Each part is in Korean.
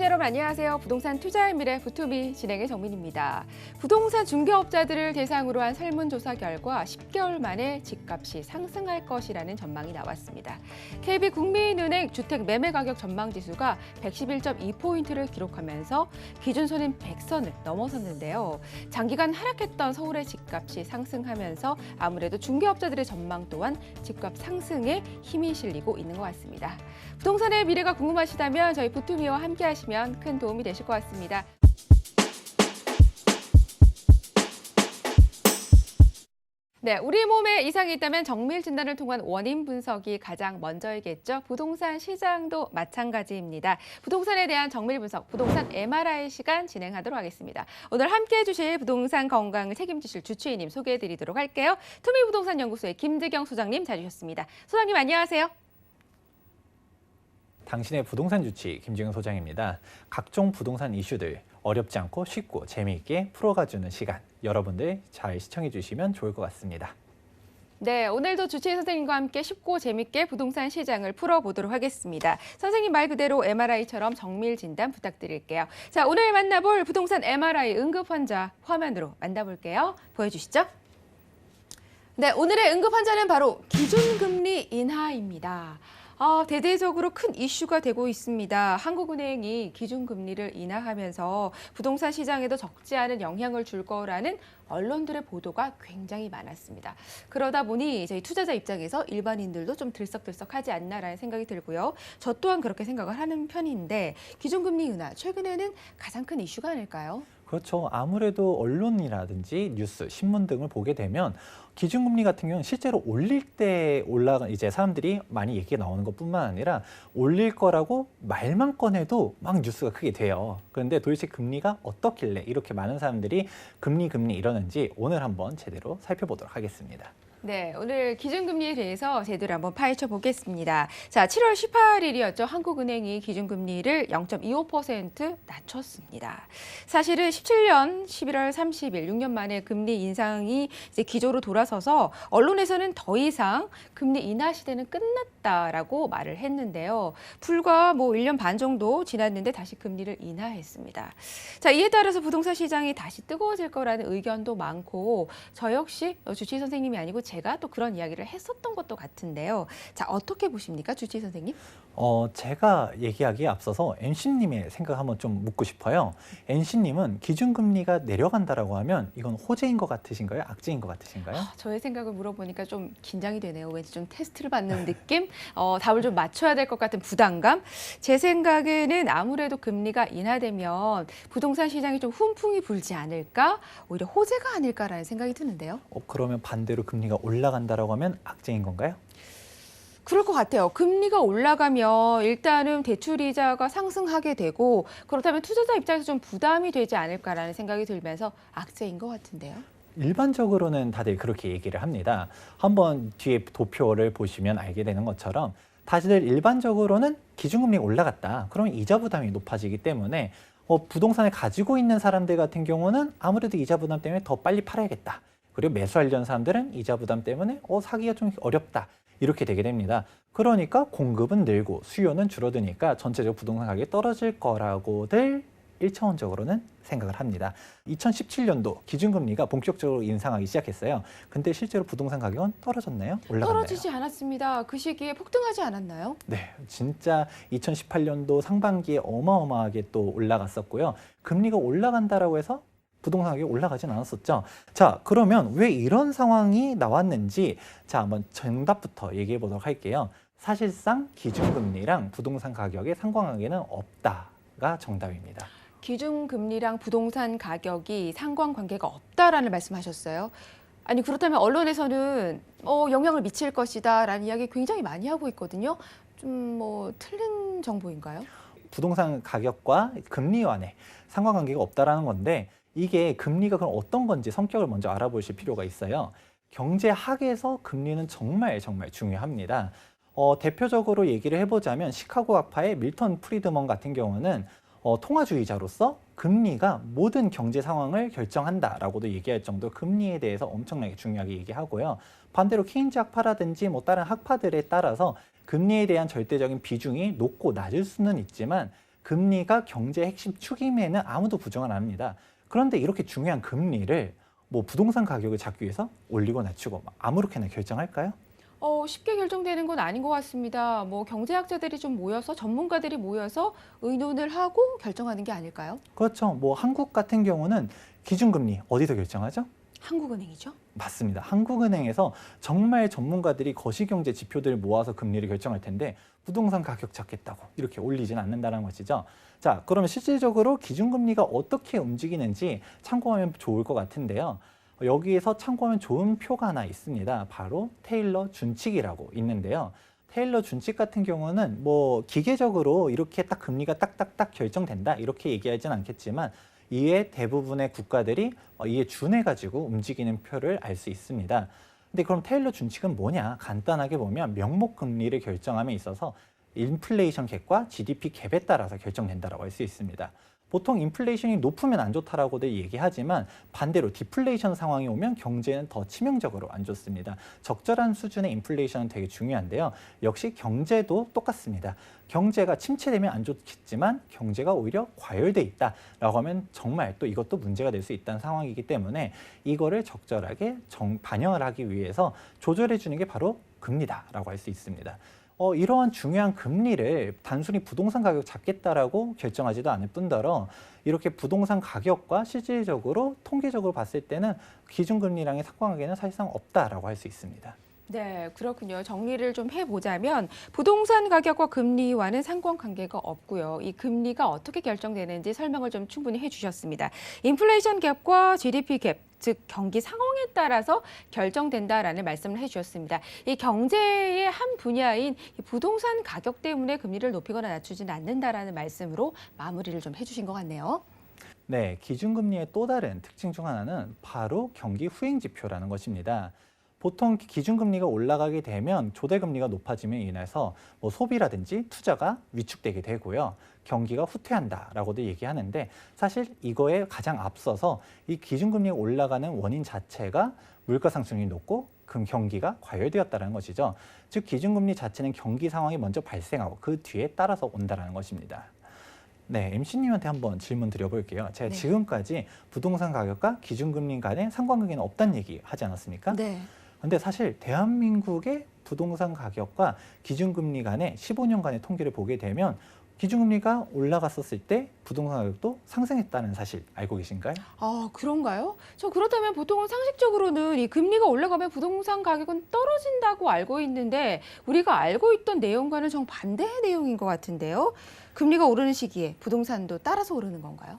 여러분 안녕하세요. 부동산 투자의 미래 부투비 진행의 정민입니다. 부동산 중개업자들을 대상으로 한 설문조사 결과 10개월 만에 집값이 상승할 것이라는 전망이 나왔습니다. KB국민은행 주택 매매 가격 전망 지수가 111.2포인트를 기록하면서 기준선인 100선을 넘어섰는데요. 장기간 하락했던 서울의 집값이 상승하면서 아무래도 중개업자들의 전망 또한 집값 상승에 힘이 실리고 있는 것 같습니다. 부동산의 미래가 궁금하시다면 저희 부투비와 함께 하시면 큰 도움이 되실 것 같습니다. 네, 우리 몸에 이상이 있다면 정밀 진단을 통한 원인 분석이 가장 먼저이겠죠. 부동산 시장도 마찬가지입니다. 부동산에 대한 정밀 분석, 부동산 MRI 시간 진행하도록 하겠습니다. 오늘 함께해 주실 부동산 건강을 책임지실 주치의님 소개해드리도록 할게요. 투미부동산연구소의 김재경 소장님 자리하셨습니다. 소장님 안녕하세요. 당신의 부동산 주치 김지영 소장입니다. 각종 부동산 이슈들 어렵지 않고 쉽고 재미있게 풀어가주는 시간, 여러분들 잘 시청해 주시면 좋을 것 같습니다. 네, 오늘도 주치의 선생님과 함께 쉽고 재밌게 부동산 시장을 풀어보도록 하겠습니다. 선생님 말 그대로 MRI처럼 정밀 진단 부탁드릴게요. 자, 오늘 만나볼 부동산 MRI 응급 환자 화면으로 만나볼게요. 보여주시죠. 네, 오늘의 응급 환자는 바로 기준금리 인하입니다. 대대적으로 큰 이슈가 되고 있습니다. 한국은행이 기준금리를 인하하면서 부동산 시장에도 적지 않은 영향을 줄 거라는 언론들의 보도가 굉장히 많았습니다. 그러다 보니 저희 투자자 입장에서 일반인들도 좀 들썩들썩하지 않나라는 생각이 들고요. 저 또한 그렇게 생각을 하는 편인데 기준금리 인하, 최근에는 가장 큰 이슈가 아닐까요? 그렇죠. 아무래도 언론이라든지 뉴스, 신문 등을 보게 되면 기준금리 같은 경우는 실제로 올릴 때 이제 사람들이 많이 얘기가 나오는 것뿐만 아니라 올릴 거라고 말만 꺼내도 막 뉴스가 크게 돼요. 그런데 도대체 금리가 어떻길래 이렇게 많은 사람들이 금리 이러는지 오늘 한번 제대로 살펴보도록 하겠습니다. 네, 오늘 기준금리에 대해서 제대로 한번 파헤쳐 보겠습니다. 자, 7월 18일이었죠. 한국은행이 기준금리를 0.25% 낮췄습니다. 사실은 17년 11월 30일, 6년 만에 금리 인상이 이제 기조로 돌아서서 언론에서는 더 이상 금리 인하 시대는 끝났다라고 말을 했는데요. 불과 1년 반 정도 지났는데 다시 금리를 인하했습니다. 자, 이에 따라서 부동산 시장이 다시 뜨거워질 거라는 의견도 많고 저 역시 주치의 선생님이 아니고 제가 또 그런 이야기를 했었던 것도 같은데요. 자, 어떻게 보십니까, 주치의 선생님? 제가 얘기하기에 앞서서 NC님의 생각 한번 좀 묻고 싶어요. NC님은 기준금리가 내려간다라고 하면 이건 호재인 것 같으신가요? 악재인 것 같으신가요? 저의 생각을 물어보니까 좀 긴장이 되네요. 왠지 좀 테스트를 받는 느낌? 답을 좀 맞춰야 될 것 같은 부담감? 제 생각에는 아무래도 금리가 인하되면 부동산 시장이 좀 훈풍이 불지 않을까? 오히려 호재가 아닐까라는 생각이 드는데요. 그러면 반대로 금리가 올라간다라고 하면 악재인 건가요? 그럴 것 같아요. 금리가 올라가면 일단은 대출이자가 상승하게 되고 그렇다면 투자자 입장에서 좀 부담이 되지 않을까라는 생각이 들면서 악재인 것 같은데요. 일반적으로는 다들 그렇게 얘기를 합니다. 한번 뒤에 도표를 보시면 알게 되는 것처럼 다들 일반적으로는 기준금리가 올라갔다. 그러면 이자 부담이 높아지기 때문에 부동산을 가지고 있는 사람들 같은 경우는 아무래도 이자 부담 때문에 더 빨리 팔아야겠다. 그리고 매수하려는 사람들은 이자 부담 때문에 사기가 좀 어렵다. 이렇게 되게 됩니다. 그러니까 공급은 늘고 수요는 줄어드니까 전체적으로 부동산 가격이 떨어질 거라고들 1차원적으로는 생각을 합니다. 2017년도 기준금리가 본격적으로 인상하기 시작했어요. 근데 실제로 부동산 가격은 떨어졌나요? 올라갔나요? 떨어지지 않았습니다. 그 시기에 폭등하지 않았나요? 네, 진짜 2018년도 상반기에 어마어마하게 또 올라갔었고요. 금리가 올라간다라고 해서 부동산 가격이 올라가진 않았었죠. 자, 그러면 왜 이런 상황이 나왔는지 한번 정답부터 얘기해 보도록 할게요. 사실상 기준금리랑 부동산 가격의 상관관계는 없다가 정답입니다. 기준금리랑 부동산 가격이 상관관계가 없다라는 말씀하셨어요. 아니 그렇다면 언론에서는 영향을 미칠 것이다라는 이야기 굉장히 많이 하고 있거든요. 좀 틀린 정보인가요? 부동산 가격과 금리 완에 상관관계가 없다라는 건데 이게 금리가 그럼 어떤 건지 성격을 먼저 알아보실 필요가 있어요. 경제학에서 금리는 정말 중요합니다. 대표적으로 얘기를 해보자면 시카고 학파의 밀턴 프리드먼 같은 경우는 통화주의자로서 금리가 모든 경제 상황을 결정한다라고도 얘기할 정도 금리에 대해서 엄청나게 중요하게 얘기하고요. 반대로 케인즈 학파라든지 다른 학파들에 따라서 금리에 대한 절대적인 비중이 높고 낮을 수는 있지만 금리가 경제의 핵심 축임에는 아무도 부정을 안 합니다. 그런데 이렇게 중요한 금리를 뭐 부동산 가격을 잡기 위해서 올리고 낮추고 아무렇게나 결정할까요? 쉽게 결정되는 건 아닌 것 같습니다. 뭐 경제학자들이 좀 모여서 전문가들이 모여서 의논을 하고 결정하는 게 아닐까요? 그렇죠. 뭐 한국 같은 경우는 기준금리 어디서 결정하죠? 한국은행이죠. 맞습니다. 한국은행에서 정말 전문가들이 거시경제 지표들을 모아서 금리를 결정할 텐데 부동산 가격 잡겠다고 이렇게 올리지는 않는다는 것이죠. 자, 그러면 실질적으로 기준금리가 어떻게 움직이는지 참고하면 좋을 것 같은데요. 여기에서 참고하면 좋은 표가 하나 있습니다. 바로 테일러 준칙이라고 있는데요. 테일러 준칙 같은 경우는 뭐 기계적으로 이렇게 딱 금리가 딱딱딱 결정된다 이렇게 얘기하진 않겠지만 이에 대부분의 국가들이 이에 준해가지고 움직이는 표를 알 수 있습니다. 근데 그럼 테일러 준칙은 뭐냐? 간단하게 보면 명목 금리를 결정함에 있어서 인플레이션 갭과 GDP 갭에 따라서 결정된다라고 할 수 있습니다. 보통 인플레이션이 높으면 안 좋다라고들 얘기하지만 반대로 디플레이션 상황이 오면 경제는 더 치명적으로 안 좋습니다. 적절한 수준의 인플레이션은 되게 중요한데요. 역시 경제도 똑같습니다. 경제가 침체되면 안 좋겠지만 경제가 오히려 과열돼 있다라고 하면 정말 또 이것도 문제가 될 수 있다는 상황이기 때문에 이거를 적절하게 반영을 하기 위해서 조절해 주는 게 바로 금리다라고 할 수 있습니다. 이러한 중요한 금리를 단순히 부동산 가격 잡겠다라고 결정하지도 않을 뿐더러 이렇게 부동산 가격과 실질적으로 통계적으로 봤을 때는 기준금리랑의 상관관계는 사실상 없다라고 할 수 있습니다. 네, 그렇군요. 정리를 좀 해보자면 부동산 가격과 금리와는 상관관계가 없고요. 이 금리가 어떻게 결정되는지 설명을 좀 충분히 해주셨습니다. 인플레이션 갭과 GDP 갭, 즉 경기 상황에 따라서 결정된다라는 말씀을 해주셨습니다. 이 경제의 한 분야인 이 부동산 가격 때문에 금리를 높이거나 낮추지는 않는다라는 말씀으로 마무리를 좀 해주신 것 같네요. 네, 기준금리의 또 다른 특징 중 하나는 바로 경기 후행지표라는 것입니다. 보통 기준금리가 올라가게 되면 조대금리가 높아짐에 인해서 뭐 소비라든지 투자가 위축되게 되고요. 경기가 후퇴한다라고도 얘기하는데 사실 이거에 가장 앞서서 이 기준금리가 올라가는 원인 자체가 물가 상승률이 높고 경기가 과열되었다는 것이죠. 즉 기준금리 자체는 경기 상황이 먼저 발생하고 그 뒤에 따라서 온다는 것입니다. 네, MC님한테 한번 질문 드려볼게요. 제가 네. 지금까지 부동산 가격과 기준금리 간의 상관관계는 없다는 얘기 하지 않았습니까? 네. 근데 사실 대한민국의 부동산 가격과 기준금리 간의 15년간의 통계를 보게 되면 기준금리가 올라갔었을 때 부동산 가격도 상승했다는 사실 알고 계신가요? 아, 그런가요? 저 그렇다면 보통은 상식적으로는 이 금리가 올라가면 부동산 가격은 떨어진다고 알고 있는데 우리가 알고 있던 내용과는 정반대의 내용인 것 같은데요. 금리가 오르는 시기에 부동산도 따라서 오르는 건가요?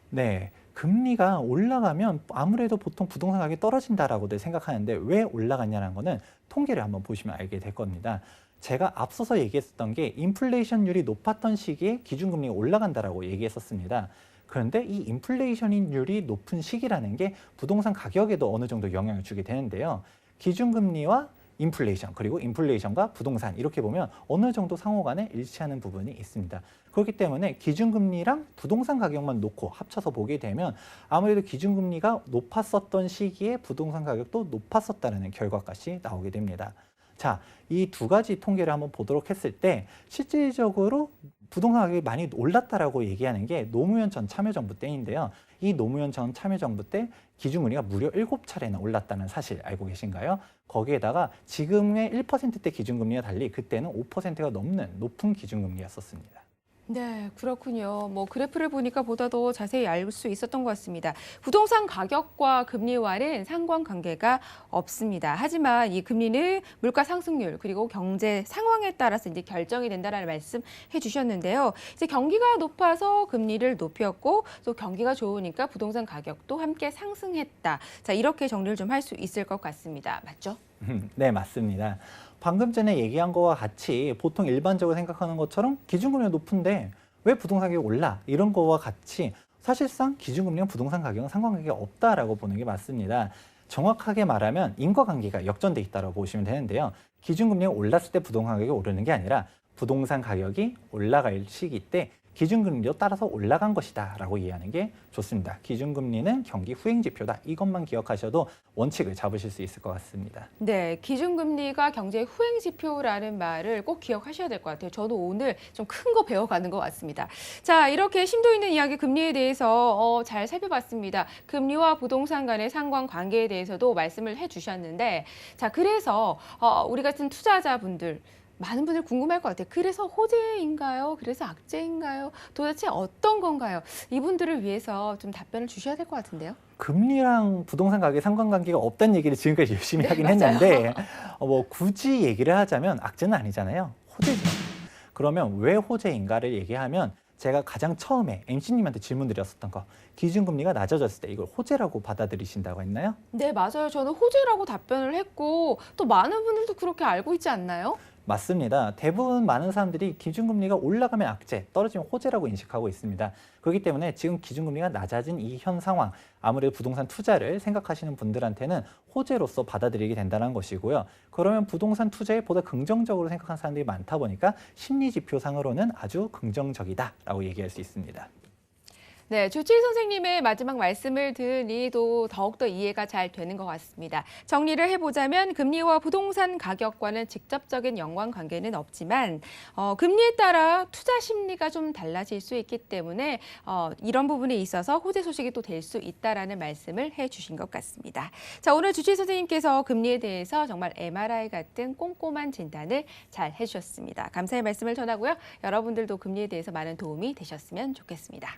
네. 금리가 올라가면 아무래도 보통 부동산 가격이 떨어진다라고들 생각하는데 왜 올라갔냐는 거는 통계를 한번 보시면 알게 될 겁니다. 제가 앞서서 얘기했었던 게 인플레이션율이 높았던 시기에 기준금리가 올라간다라고 얘기했었습니다. 그런데 이 인플레이션율이 높은 시기라는 게 부동산 가격에도 어느 정도 영향을 주게 되는데요. 기준금리와 인플레이션 그리고 인플레이션과 부동산 이렇게 보면 어느 정도 상호간에 일치하는 부분이 있습니다. 그렇기 때문에 기준금리랑 부동산 가격만 놓고 합쳐서 보게 되면 아무래도 기준금리가 높았었던 시기에 부동산 가격도 높았었다는 결과값이 나오게 됩니다. 자, 이 두 가지 통계를 한번 보도록 했을 때 실질적으로 부동산 가격이 많이 올랐다라고 얘기하는 게 노무현 전 참여정부 때인데요. 이 노무현 전 참여정부 때 기준금리가 무려 7차례나 올랐다는 사실 알고 계신가요? 거기에다가 지금의 1%대 기준금리와 달리 그때는 5%가 넘는 높은 기준금리였었습니다. 네, 그렇군요. 뭐 그래프를 보니까 보다 더 자세히 알 수 있었던 것 같습니다. 부동산 가격과 금리와는 상관관계가 없습니다. 하지만 이 금리는 물가 상승률 그리고 경제 상황에 따라서 이제 결정이 된다라는 말씀 해주셨는데요. 이제 경기가 높아서 금리를 높였고 또 경기가 좋으니까 부동산 가격도 함께 상승했다. 자, 이렇게 정리를 좀 할 수 있을 것 같습니다. 맞죠? 네, 맞습니다. 방금 전에 얘기한 거와 같이 보통 일반적으로 생각하는 것처럼 기준금리가 높은데 왜 부동산 가격이 올라? 이런 거와 같이 사실상 기준금리랑 부동산 가격은 상관관계가 없다라고 보는 게 맞습니다. 정확하게 말하면 인과관계가 역전돼 있다고 보시면 되는데요. 기준금리가 올랐을 때 부동산 가격이 오르는 게 아니라 부동산 가격이 올라갈 시기 때 기준금리도 따라서 올라간 것이다 라고 이해하는 게 좋습니다. 기준금리는 경기 후행지표다. 이것만 기억하셔도 원칙을 잡으실 수 있을 것 같습니다. 네, 기준금리가 경제 후행지표라는 말을 꼭 기억하셔야 될 것 같아요. 저도 오늘 좀 큰 거 배워가는 것 같습니다. 자, 이렇게 심도 있는 이야기 금리에 대해서 잘 살펴봤습니다. 금리와 부동산 간의 상관관계에 대해서도 말씀을 해주셨는데, 자, 그래서 우리 같은 투자자분들, 많은 분들 궁금할 것 같아요. 그래서 호재인가요? 그래서 악재인가요? 도대체 어떤 건가요? 이분들을 위해서 좀 답변을 주셔야 될 것 같은데요. 금리랑 부동산 가격에 상관관계가 없다는 얘기를 지금까지 열심히 하긴 맞아요. 했는데 뭐 굳이 얘기를 하자면 악재는 아니잖아요. 호재죠. 그러면 왜 호재인가를 얘기하면 제가 가장 처음에 MC님한테 질문 드렸었던 거 기준금리가 낮아졌을 때 이걸 호재라고 받아들이신다고 했나요? 네, 맞아요. 저는 호재라고 답변을 했고 또 많은 분들도 그렇게 알고 있지 않나요? 맞습니다. 대부분 많은 사람들이 기준금리가 올라가면 악재, 떨어지면 호재라고 인식하고 있습니다. 그렇기 때문에 지금 기준금리가 낮아진 이 현 상황, 아무래도 부동산 투자를 생각하시는 분들한테는 호재로서 받아들이게 된다는 것이고요. 그러면 부동산 투자에 보다 긍정적으로 생각하는 사람들이 많다 보니까 심리지표상으로는 아주 긍정적이다라고 얘기할 수 있습니다. 네, 조치희 선생님의 마지막 말씀을 들으니 또 더욱더 이해가 잘 되는 것 같습니다. 정리를 해보자면 금리와 부동산 가격과는 직접적인 연관관계는 없지만 금리에 따라 투자 심리가 좀 달라질 수 있기 때문에 이런 부분에 있어서 호재 소식이 또 될 수 있다라는 말씀을 해주신 것 같습니다. 자, 오늘 조치희 선생님께서 금리에 대해서 정말 MRI 같은 꼼꼼한 진단을 잘 해주셨습니다. 감사의 말씀을 전하고요. 여러분들도 금리에 대해서 많은 도움이 되셨으면 좋겠습니다.